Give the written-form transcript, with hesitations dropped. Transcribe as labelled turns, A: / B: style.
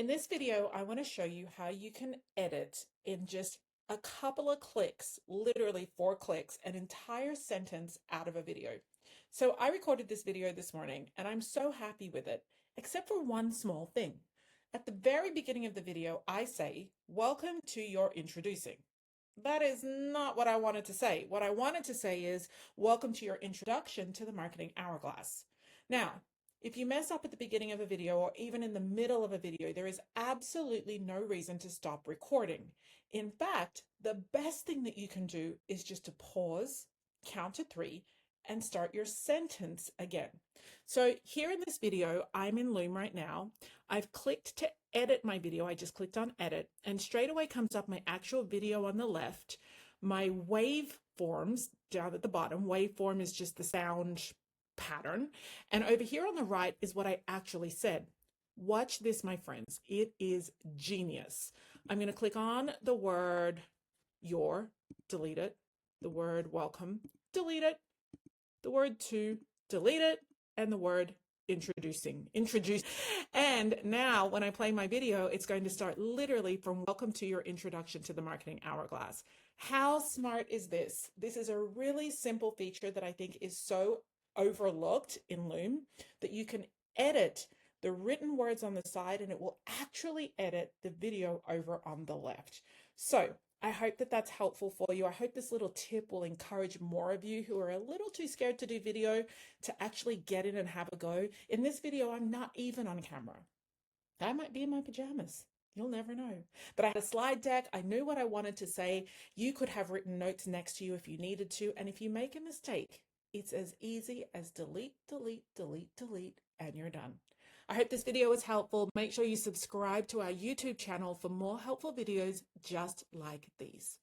A: In this video, I want to show you how you can edit in just a couple of clicks, literally 4 clicks, an entire sentence out of a video. So I recorded this video this morning and I'm so happy with it, except for one small thing. At the very beginning of the video, I say, "Welcome to your introducing." That is not what I wanted to say. What I wanted to say is, "Welcome to your introduction to the Marketing Hourglass." Now, if you mess up at the beginning of a video or even in the middle of a video, there is absolutely no reason to stop recording. In fact, the best thing that you can do is just to pause, count to 3, and start your sentence again. So here in this video, I'm in Loom right now. I've clicked to edit my video. I just clicked on edit and straight away comes up my actual video on the left, my waveforms down at the bottom. Waveform is just the sound pattern. And over here on the right is what I actually said. Watch this, my friends. It is genius. I'm going to click on the word your, delete it. The word welcome, delete it. The word to, delete it. And the word introduce. And now when I play my video, it's going to start literally from welcome to your introduction to the Marketing Hourglass. How smart is this? This is a really simple feature that I think is so overlooked in Loom that you can edit the written words on the side and it will actually edit the video over on the left. So I hope that that's helpful for you. I hope this little tip will encourage more of you who are a little too scared to do video to actually get in and have a go. In this video, I'm not even on camera. I might be in my pajamas. You'll never know. But I had a slide deck. I knew what I wanted to say. You could have written notes next to you if you needed to. And if you make a mistake, it's as easy as delete, delete, delete, delete, and you're done. I hope this video was helpful. Make sure you subscribe to our YouTube channel for more helpful videos just like these.